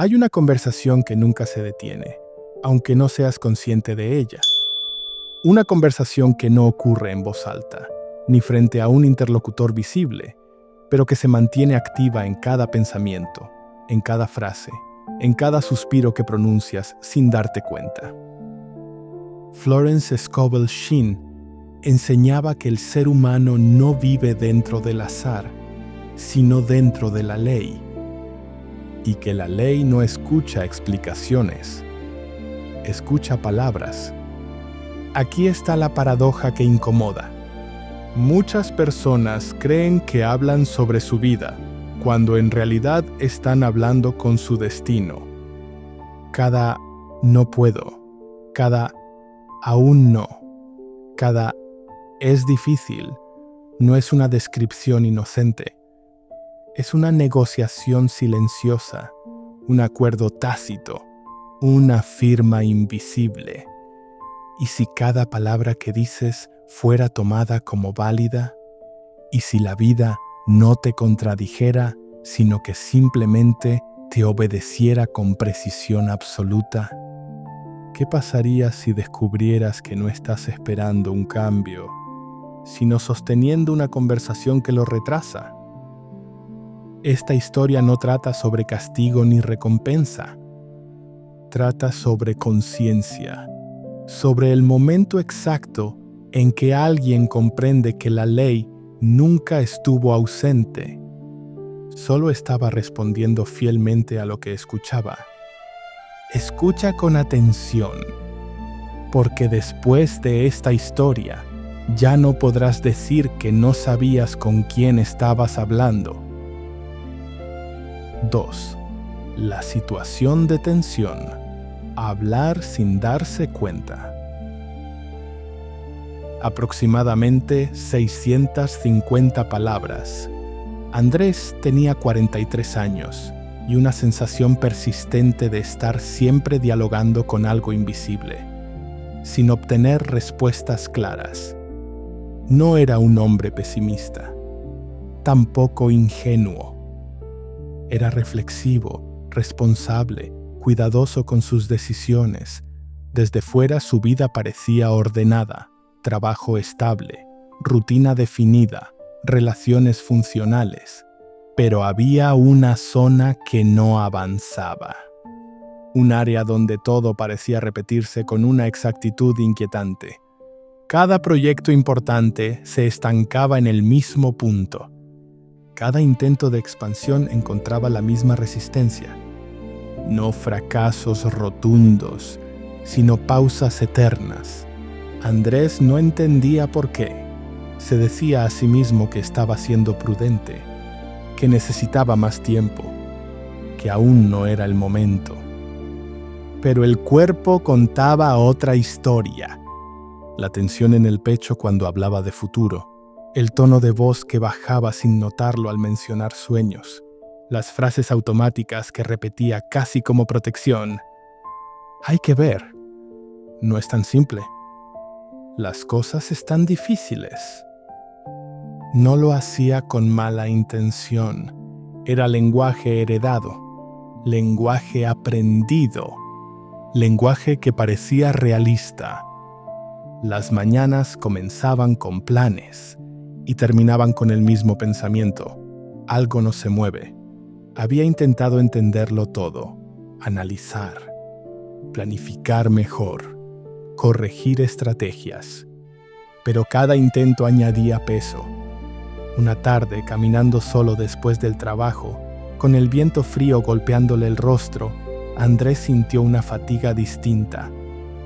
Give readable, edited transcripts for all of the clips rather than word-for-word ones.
Hay una conversación que nunca se detiene, aunque no seas consciente de ella. Una conversación que no ocurre en voz alta, ni frente a un interlocutor visible, pero que se mantiene activa en cada pensamiento, en cada frase, en cada suspiro que pronuncias sin darte cuenta. Florence Scovel Shinn enseñaba que el ser humano no vive dentro del azar, sino dentro de la ley, y que la ley no escucha explicaciones, escucha palabras. Aquí está la paradoja que incomoda. Muchas personas creen que hablan sobre su vida, cuando en realidad están hablando con su destino. Cada no puedo, cada aún no, cada es difícil, no es una descripción inocente. Es una negociación silenciosa, un acuerdo tácito, una firma invisible. ¿Y si cada palabra que dices fuera tomada como válida? ¿Y si la vida no te contradijera, sino que simplemente te obedeciera con precisión absoluta? ¿Qué pasaría si descubrieras que no estás esperando un cambio, sino sosteniendo una conversación que lo retrasa? Esta historia no trata sobre castigo ni recompensa. Trata sobre conciencia, sobre el momento exacto en que alguien comprende que la ley nunca estuvo ausente, solo estaba respondiendo fielmente a lo que escuchaba. Escucha con atención, porque después de esta historia ya no podrás decir que no sabías con quién estabas hablando. 2. La situación de tensión. Hablar sin darse cuenta. Aproximadamente 650 palabras. Andrés tenía 43 años y una sensación persistente de estar siempre dialogando con algo invisible, sin obtener respuestas claras. No era un hombre pesimista, tampoco ingenuo. Era reflexivo, responsable, cuidadoso con sus decisiones. Desde fuera su vida parecía ordenada, trabajo estable, rutina definida, relaciones funcionales. Pero había una zona que no avanzaba. Un área donde todo parecía repetirse con una exactitud inquietante. Cada proyecto importante se estancaba en el mismo punto. Cada intento de expansión encontraba la misma resistencia. No fracasos rotundos, sino pausas eternas. Andrés no entendía por qué. Se decía a sí mismo que estaba siendo prudente, que necesitaba más tiempo, que aún no era el momento. Pero el cuerpo contaba otra historia. La tensión en el pecho cuando hablaba de futuro, el tono de voz que bajaba sin notarlo al mencionar sueños, las frases automáticas que repetía casi como protección. Hay que ver. No es tan simple. Las cosas están difíciles. No lo hacía con mala intención. Era lenguaje heredado, lenguaje aprendido, lenguaje que parecía realista. Las mañanas comenzaban con planes y terminaban con el mismo pensamiento. Algo no se mueve. Había intentado entenderlo todo, analizar, planificar mejor, corregir estrategias. Pero cada intento añadía peso. Una tarde, caminando solo después del trabajo, con el viento frío golpeándole el rostro, Andrés sintió una fatiga distinta.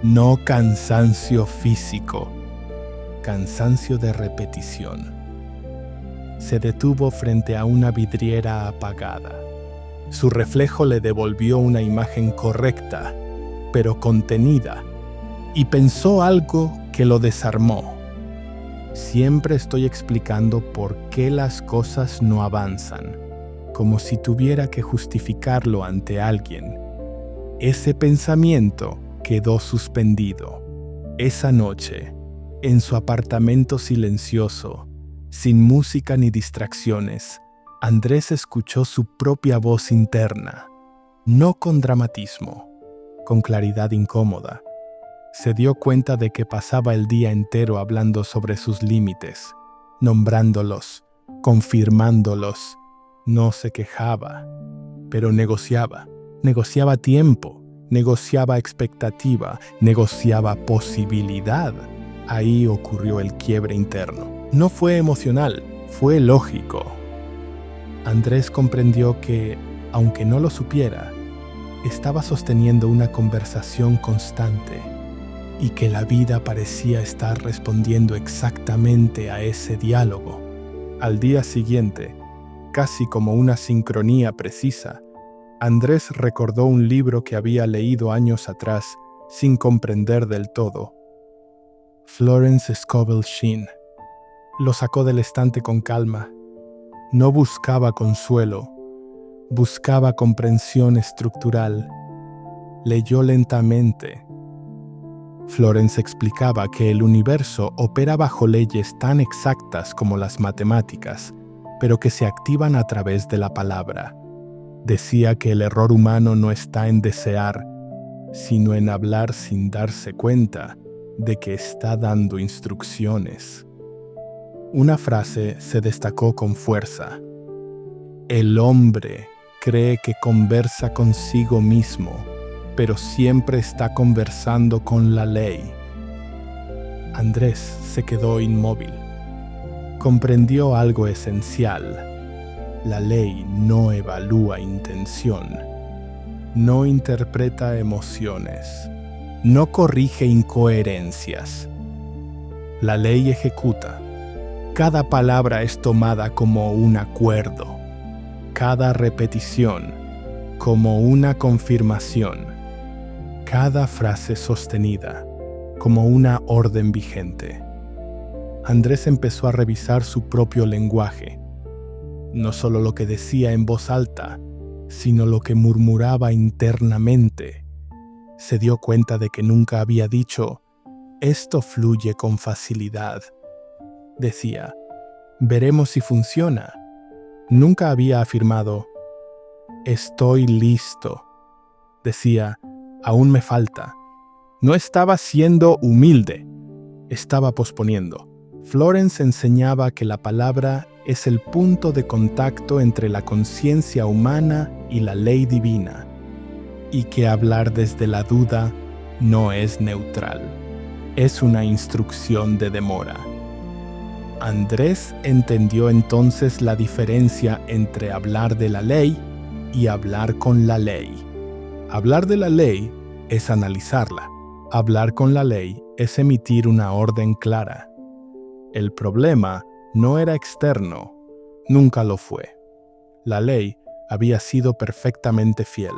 No cansancio físico, cansancio de repetición. Se detuvo frente a una vidriera apagada. Su reflejo le devolvió una imagen correcta, pero contenida, y pensó algo que lo desarmó. Siempre estoy explicando por qué las cosas no avanzan, como si tuviera que justificarlo ante alguien. Ese pensamiento quedó suspendido. Esa noche, en su apartamento silencioso, sin música ni distracciones, Andrés escuchó su propia voz interna. no con dramatismo, con claridad incómoda. Se dio cuenta de que pasaba el día entero hablando sobre sus límites, nombrándolos, confirmándolos. No se quejaba, pero negociaba. Negociaba tiempo, negociaba expectativa, negociaba posibilidad. Ahí ocurrió el quiebre interno. No fue emocional, fue lógico. Andrés comprendió que, aunque no lo supiera, estaba sosteniendo una conversación constante y que la vida parecía estar respondiendo exactamente a ese diálogo. Al día siguiente, casi como una sincronía precisa, Andrés recordó un libro que había leído años atrás sin comprender del todo. Florence Scovel Shinn. Lo sacó del estante con calma. No buscaba consuelo, buscaba comprensión estructural. Leyó lentamente. Florence explicaba que el universo opera bajo leyes tan exactas como las matemáticas, pero que se activan a través de la palabra. Decía que el error humano no está en desear, sino en hablar sin darse cuenta de que está dando instrucciones. Una frase se destacó con fuerza. El hombre cree que conversa consigo mismo, pero siempre está conversando con la ley. Andrés se quedó inmóvil. Comprendió algo esencial. La ley no evalúa intención, no interpreta emociones, no corrige incoherencias. La ley ejecuta. Cada palabra es tomada como un acuerdo, cada repetición como una confirmación, cada frase sostenida como una orden vigente. Andrés empezó a revisar su propio lenguaje, no solo lo que decía en voz alta, sino lo que murmuraba internamente. Se dio cuenta de que nunca había dicho, esto fluye con facilidad. Decía, veremos si funciona. Nunca había afirmado, estoy listo. Decía, aún me falta. No estaba siendo humilde, estaba posponiendo. Florence enseñaba que la palabra es el punto de contacto entre la conciencia humana y la ley divina, y que hablar desde la duda no es neutral, es una instrucción de demora. Andrés entendió entonces la diferencia entre hablar de la ley y hablar con la ley. Hablar de la ley es analizarla. Hablar con la ley es emitir una orden clara. El problema no era externo, nunca lo fue. La ley había sido perfectamente fiel.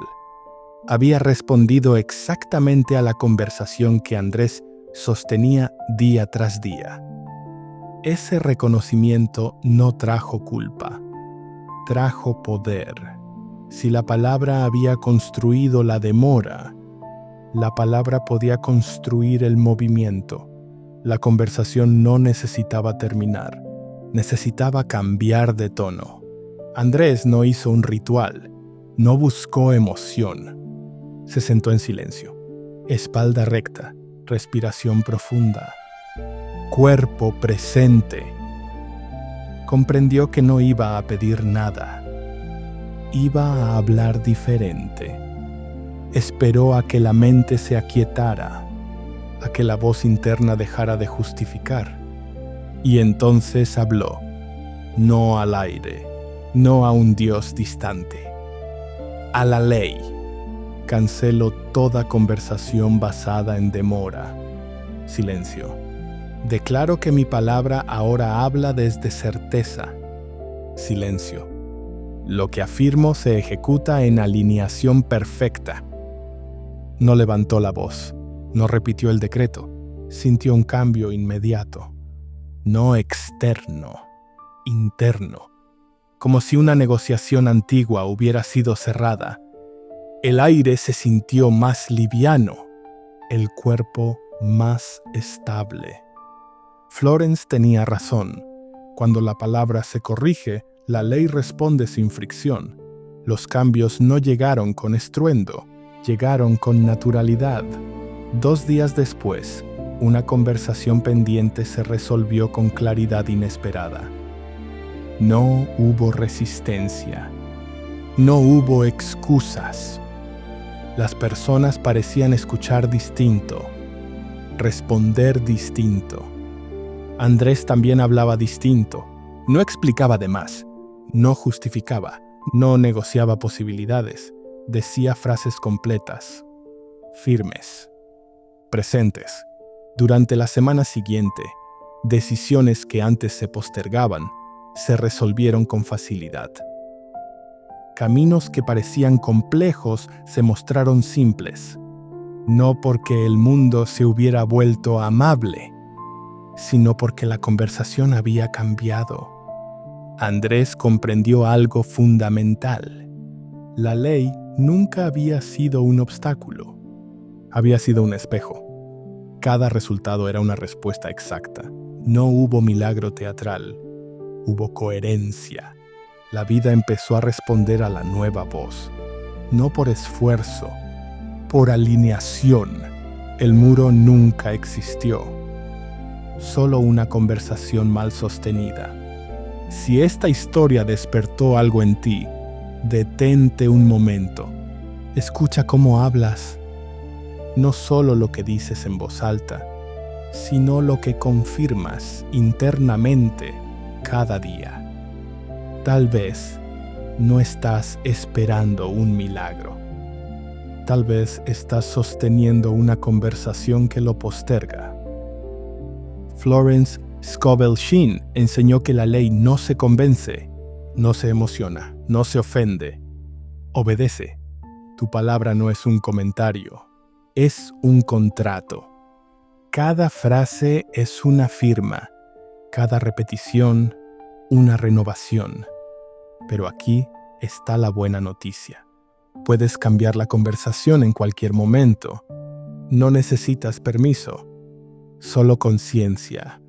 Había respondido exactamente a la conversación que Andrés sostenía día tras día. Ese reconocimiento no trajo culpa, trajo poder. Si la palabra había construido la demora, la palabra podía construir el movimiento. La conversación no necesitaba terminar, necesitaba cambiar de tono. Andrés no hizo un ritual, no buscó emoción. Se sentó en silencio, espalda recta, respiración profunda, cuerpo presente. Comprendió que no iba a pedir nada, iba a hablar diferente. Esperó a que la mente se aquietara, a que la voz interna dejara de justificar. Y entonces habló, no al aire, no a un Dios distante, a la ley. Canceló toda conversación basada en demora. Silencio. Declaro que mi palabra ahora habla desde certeza. Silencio. Lo que afirmo se ejecuta en alineación perfecta. No levantó la voz, no repitió el decreto, sintió un cambio inmediato. No externo, interno, como si una negociación antigua hubiera sido cerrada. El aire se sintió más liviano, el cuerpo más estable. Florence tenía razón. Cuando la palabra se corrige, la ley responde sin fricción. Los cambios no llegaron con estruendo, llegaron con naturalidad. 2 días después, una conversación pendiente se resolvió con claridad inesperada. No hubo resistencia. No hubo excusas. Las personas parecían escuchar distinto, responder distinto. Andrés también hablaba distinto. No explicaba de más, no justificaba, no negociaba posibilidades. Decía frases completas, firmes, presentes. Durante la semana siguiente, decisiones que antes se postergaban se resolvieron con facilidad. Caminos que parecían complejos se mostraron simples, no porque el mundo se hubiera vuelto amable, sino porque la conversación había cambiado. Andrés comprendió algo fundamental. La ley nunca había sido un obstáculo, había sido un espejo. Cada resultado era una respuesta exacta. No hubo milagro teatral, hubo coherencia. La vida empezó a responder a la nueva voz. No por esfuerzo, por alineación. El muro nunca existió. Solo una conversación mal sostenida. Si esta historia despertó algo en ti, detente un momento. Escucha cómo hablas. No solo lo que dices en voz alta, sino lo que confirmas internamente cada día. Tal vez no estás esperando un milagro. Tal vez estás sosteniendo una conversación que lo posterga. Florence Scovel Shinn enseñó que la ley no se convence, no se emociona, no se ofende. Obedece. Tu palabra no es un comentario. Es un contrato. Cada frase es una firma, cada repetición una renovación. Pero aquí está la buena noticia. Puedes cambiar la conversación en cualquier momento. No necesitas permiso, solo conciencia.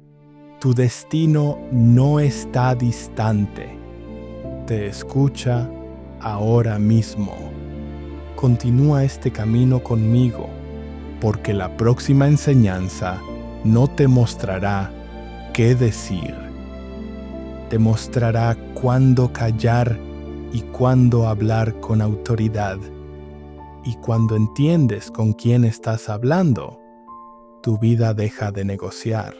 Tu destino no está distante. Te escucha ahora mismo. Continúa este camino conmigo, porque la próxima enseñanza no te mostrará qué decir. Te mostrará cuándo callar y cuándo hablar con autoridad. Y cuando entiendes con quién estás hablando, tu vida deja de negociar.